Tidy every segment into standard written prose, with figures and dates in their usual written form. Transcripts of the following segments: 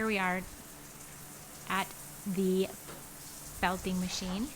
Here we are at the felting machine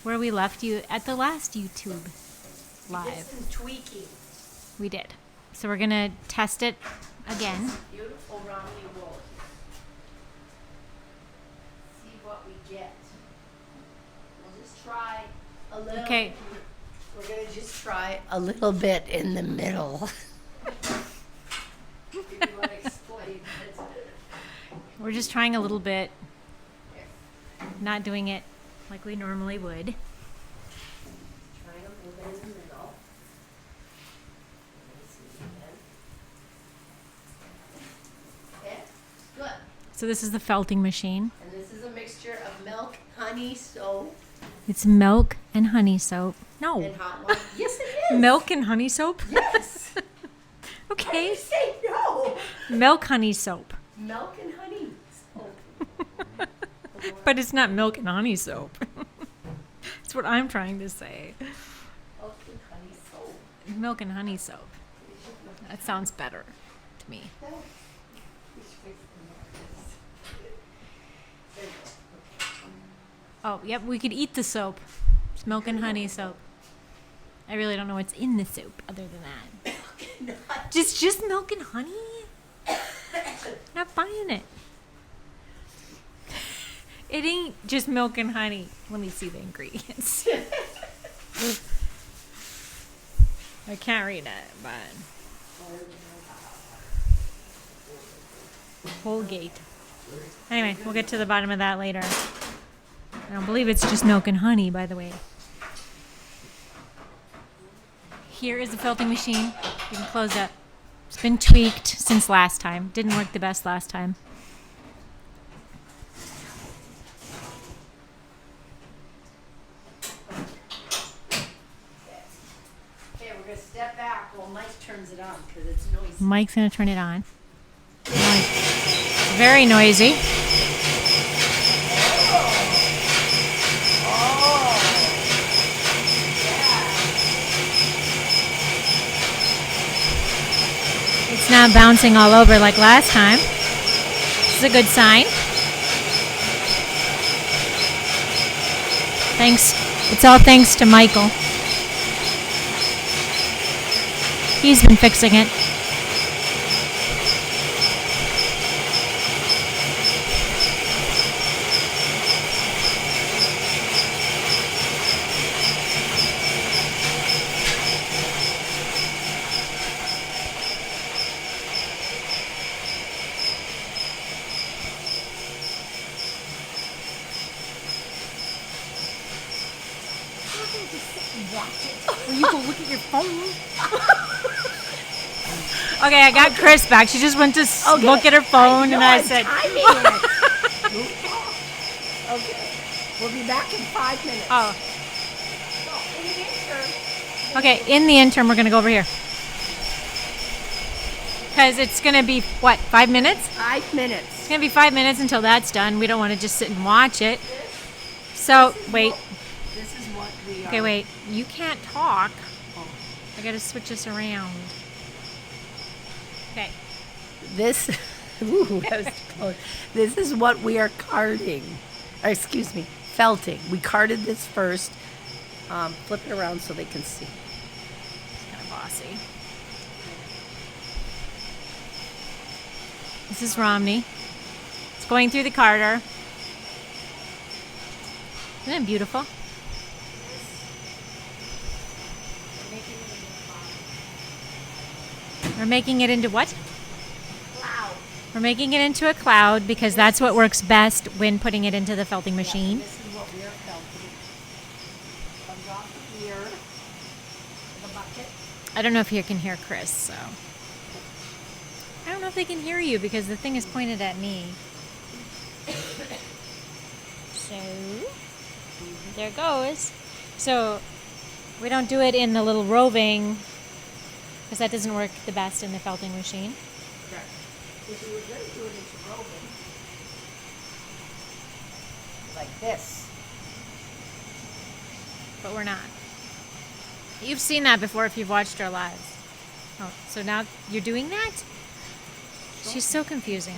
where we left you at the last YouTube live. We did some tweaking. We did. So we're gonna test it again. Beautiful roundly wool. See what we get. We'll just try a little. Okay. We're gonna just try a little bit in the middle. If you want to explain it. We're just trying a little bit, not doing it like we normally would. Trying a little bit in the middle. Let me see again. Okay, good. So this is the felting machine. And this is a mixture of milk, honey, soap, It's milk and honey soap. No. and hot water. Yes, it is. Milk and honey soap? Yes. Okay. I say no. Milk honey soap. Milk and honey soap. But it's not milk and honey soap. That's what I'm trying to say. Milk and honey soap. Milk and honey soap. That sounds better to me. Oh, yep, we could eat the soap. It's milk and honey soap. I really don't know what's in the soup other than that. Just milk and honey? Not buying it. It ain't just milk and honey. Let me see the ingredients. I can't read it, but Colgate. Anyway, we'll get to the bottom of that later. I don't believe it's just milk and honey, by the way. Here is the felting machine. You can close up. It's been tweaked since last time. Didn't work the best last time. Okay, we're going to step back while Mike turns it on because it's noisy. Mike's going to turn it on. It's very noisy. It's not bouncing all over like last time. This is a good sign. Thanks. It's all thanks to Michael. He's been fixing it. Well, you go look at your phone. Okay, I got Chris back. She just went to look at her phone, and I said, Okay, we'll be back in 5 minutes. "Oh, So, in the interim, okay." In the interim, we're gonna go over here because it's gonna be what, 5 minutes? 5 minutes. It's gonna be 5 minutes until that's done. We don't want to just sit and watch it. So wait. This is what we are. Okay, wait. You can't talk. I gotta switch this around. Okay. This, ooh, that was close. This is what we are carding. Or, excuse me, felting. We carded this first. Flip it around so they can see. It's kind of bossy. This is Romney. It's going through the carder. Isn't it beautiful? We're making it into what? Wow. We're making it into a cloud because that's what works best when putting it into the felting machine. This is what we are felting. Comes off here. The bucket. I don't know if you can hear Chris, so. I don't know if they can hear you because the thing is pointed at me. So, there it goes. So, we don't do it in the little roving because that doesn't work the best in the felting machine. Correct. If we were going to do it into roving, like this. But we're not. You've seen that before if you've watched our lives. Oh, so now you're doing that? She's so confusing.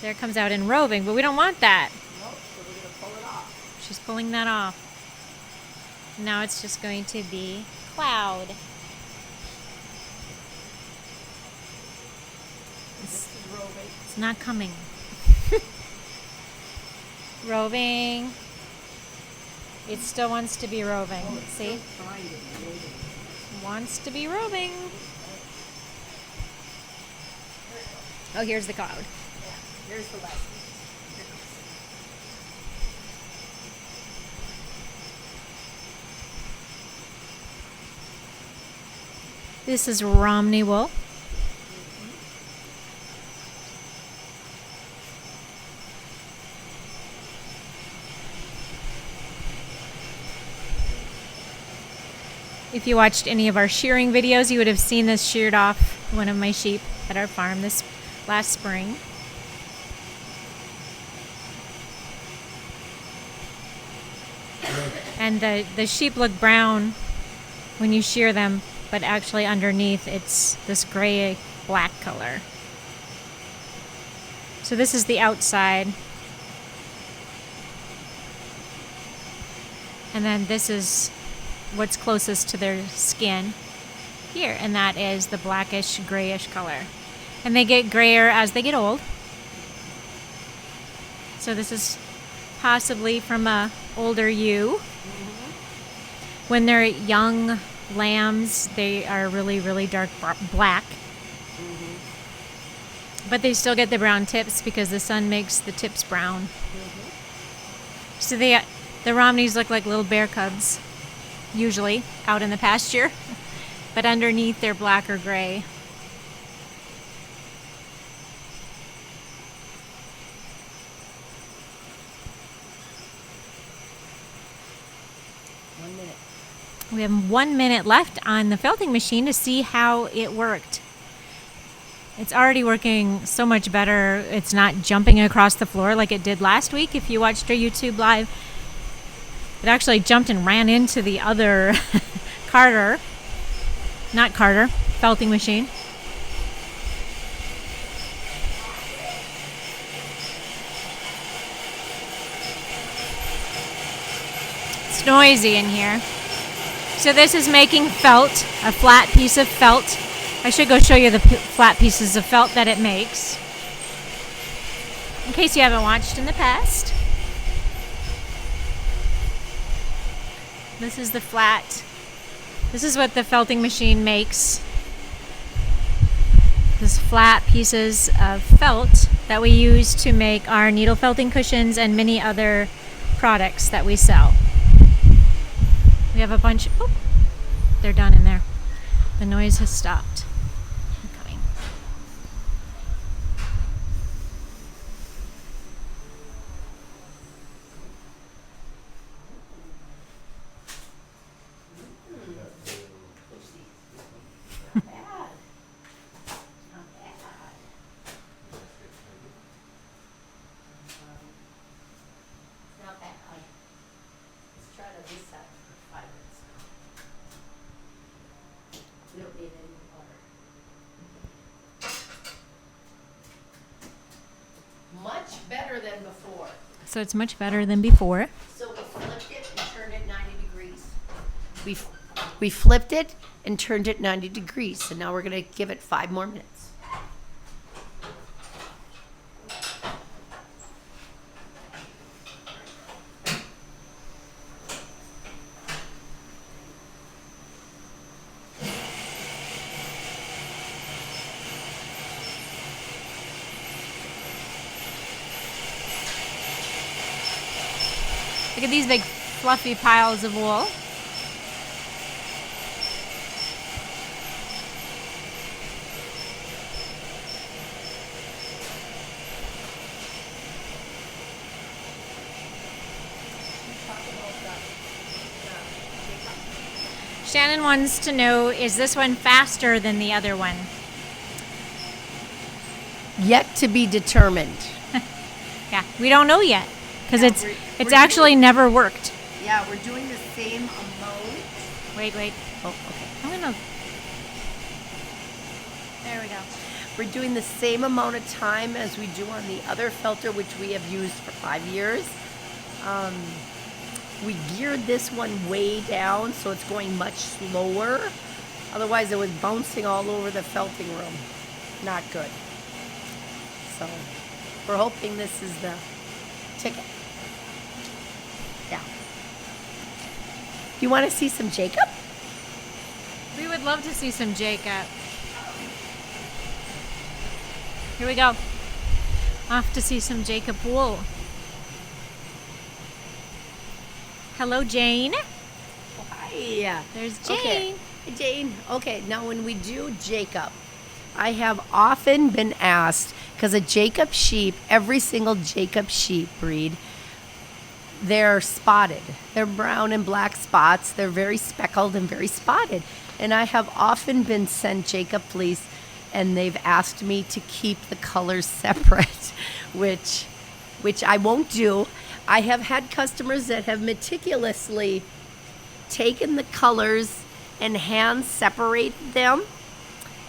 There it comes out in roving, but we don't want that. Nope, so we're going to pull it off. She's pulling that off. Now it's just going to be cloud. This is roving. It's not coming. Roving. It still wants to be roving. See? Trying to be roving. Wants to be roving. Oh, here's the cloud. Yeah, here's the last one. This is Romney wool. If you watched any of our shearing videos, you would have seen this sheared off one of my sheep at our farm this last spring. And the sheep look brown when you shear them, but actually underneath it's this gray black color. So this is the outside. And then this is what's closest to their skin here, and that is the blackish grayish color. And they get grayer as they get old. So this is possibly from a older ewe. When they're young lambs, they are really, really dark black. But they still get the brown tips because the sun makes the tips brown. So the Romneys look like little bear cubs, usually out in the pasture, but underneath they're black or gray. We have 1 minute left on the felting machine to see how it worked. It's already working so much better. It's not jumping across the floor like it did last week. If you watched our YouTube live, it actually jumped and ran into the other felting machine. It's noisy in here. So this is making felt, a flat piece of felt. I should go show you the flat pieces of felt that it makes, in case you haven't watched in the past. This is the flat. This is what the felting machine makes. This flat pieces of felt that we use to make our needle felting cushions and many other products that we sell. We have a bunch. Oh, they're done in there. The noise has stopped. I'm coming. Not bad. Not bad. Not bad. Let's try to reset for 5 minutes now. We don't need any butter. Much better than before. So it's much better than before. So we flipped it and turned it 90 degrees. We flipped it and turned it 90 degrees. And now we're going to give it 5 more minutes. Look at these big fluffy piles of wool. Shannon wants to know, is this one faster than the other one? Yet to be determined. Yeah, we don't know yet because Yeah, it's we're actually never worked. Yeah, we're doing the same amount. Wait. Oh, okay. I'm gonna. There we go. We're doing the same amount of time as we do on the other felter, which we have used for 5 years. We geared this one way down, so it's going much slower. Otherwise, it was bouncing all over the felting room. Not good. So, we're hoping this is the ticket. Yeah. You want to see some Jacob? We would love to see some Jacob. Here we go. Off to see some Jacob wool. Hello, Jane. Oh, hi. There's Jane. Okay. Hey, Jane. Okay, now when we do Jacob, I have often been asked, because a Jacob sheep, every single Jacob sheep breed, they're spotted. They're brown and black spots. They're very speckled and very spotted. And I have often been sent Jacob fleece, and they've asked me to keep the colors separate, which I won't do. I have had customers that have meticulously taken the colors and hand separated them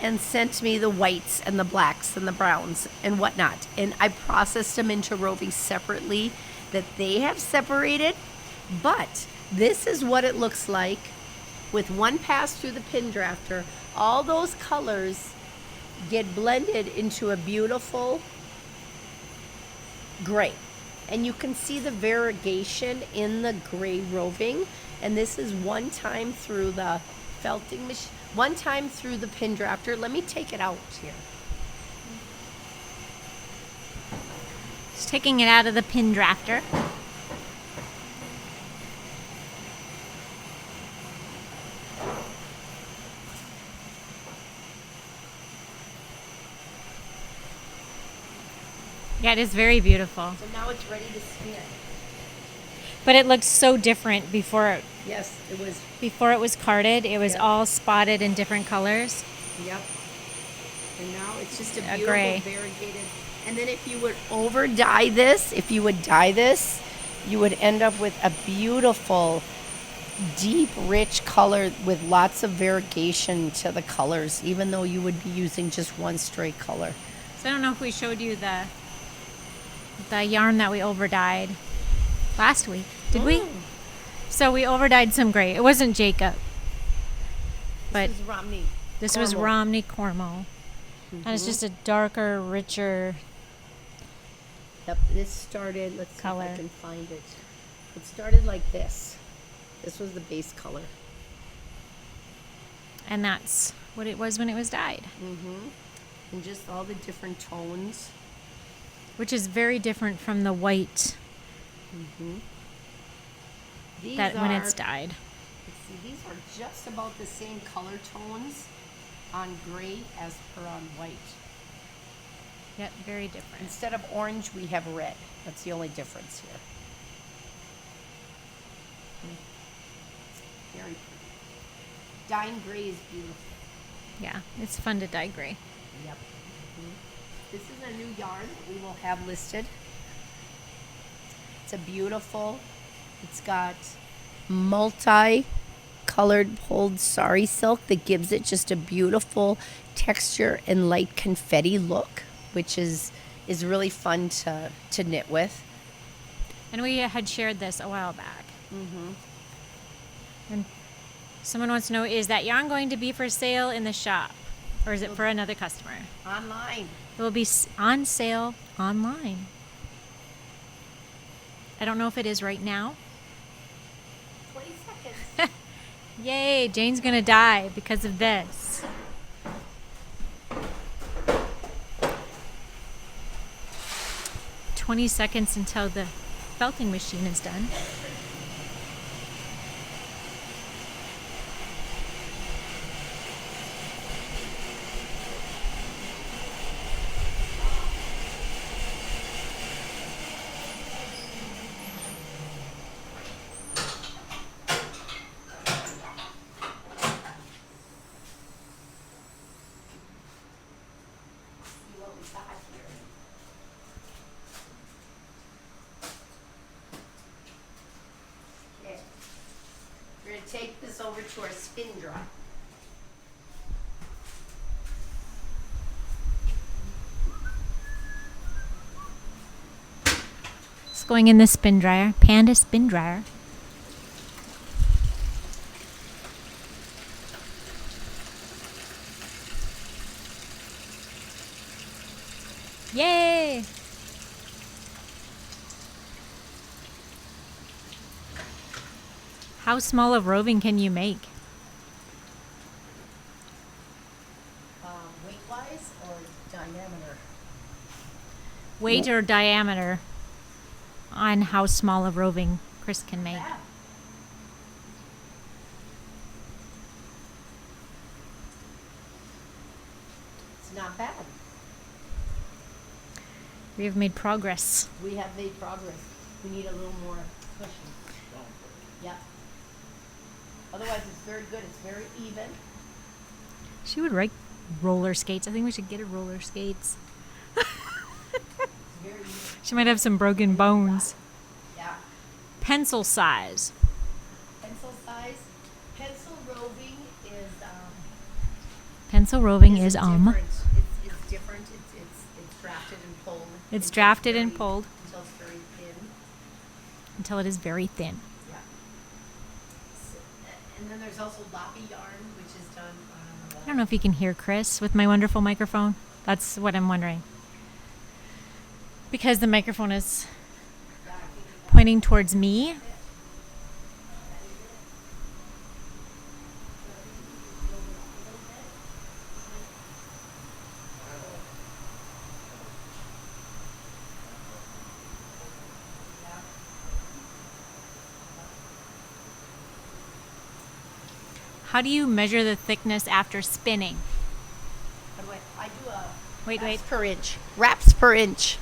and sent me the whites and the blacks and the browns and whatnot. And I processed them into roving separately that they have separated. But this is what it looks like with one pass through the pin drafter. All those colors get blended into a beautiful gray. And you can see the variegation in the gray roving. And this is one time through the felting machine, one time through the pin drafter. Let me take it out here. Just taking it out of the pin drafter. Yeah, it is very beautiful. So now it's ready to spin. But it looked so different before Yes, it was. before it was carded. It was Yep. all spotted in different colors. Yep. And now it's just a A beautiful gray. variegated. And then if you would over dye this, you would end up with a beautiful, deep, rich color with lots of variegation to the colors, even though you would be using just one straight color. So I don't know if we showed you the yarn that we over dyed last week. Did we? So we over dyed some gray. It wasn't Jacob, but This is Romney. this was Cormo. Romney Cormo. And it's just a darker, richer. Yep, this started, let's see Color. if I can find it. It started like this. This was the base color. And that's what it was when it was dyed, And just all the different tones. which is very different from the white These that when it's are- dyed. Let's see, these are just about the same color tones on gray as per on white. Yep, very different. Instead of orange, we have red. That's the only difference here. Very pretty. Dyeing gray is beautiful. Yeah, it's fun to dye gray. Yep. This is a new yarn that we will have listed. It's a beautiful, it's got multi-colored pulled sari silk that gives it just a beautiful texture and light confetti look, which is really fun to knit with. And we had shared this a while back. And someone wants to know, is that yarn going to be for sale in the shop? Or is it for another customer? Online. It will be on sale online. I don't know if it is right now. 20 seconds. Yay, Jane's gonna die because of this. "20 seconds until the felting machine is done." See what we got here. Okay. We're going to take this over to our spin dry. going in the spin dryer, Panda spin dryer. Yay! How small of roving can you make? Weight-wise or diameter? Weight or diameter on how small of roving Chris can make. Yeah. It's not bad. We have made progress. We have made progress. We need a little more cushion. Yep. Otherwise, it's very good. It's very even. She would like roller skates. I think we should get her roller skates. It's very even. She might have some broken bones. Yeah. Pencil size. Pencil size. Pencil roving is Pencil roving is different. It's different. It's drafted and pulled. It's until drafted very- and pulled until it's very thin. until it is very thin. Yeah. And then there's also loppy yarn, which is done on. I don't know if you can hear Chris with my wonderful microphone. That's what I'm wondering. Because the microphone is pointing towards me. How do you measure the thickness after spinning? I do a Wait. wraps per inch. Wraps per inch.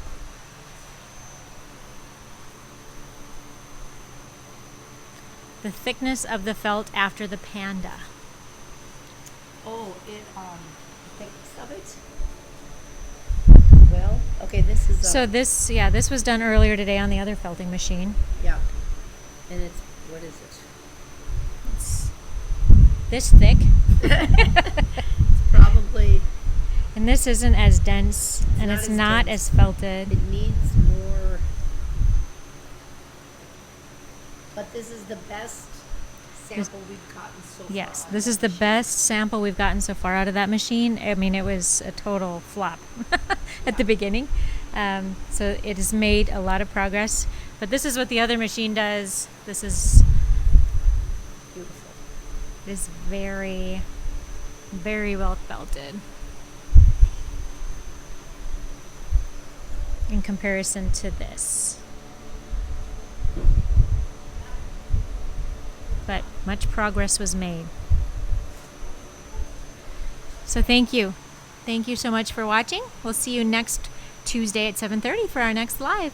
The thickness of the felt after the Panda. Oh, thickness of it. Well, okay, this is So this was done earlier today on the other felting machine. yeah, and it's what is it? It's this thick, It's probably and this isn't as dense, and not it's as not dense. as felted. it needs more. But this is the best sample we've gotten so far. Yes, on this that is the machine. best sample we've gotten so far out of that machine. I mean, it was a total flop at the beginning. So it has made a lot of progress. But this is what the other machine does. This is Beautiful. it is very, very well felted in comparison to this. But much progress was made. So thank you. Thank you so much for watching. We'll see you next Tuesday at 7:30 for our next live.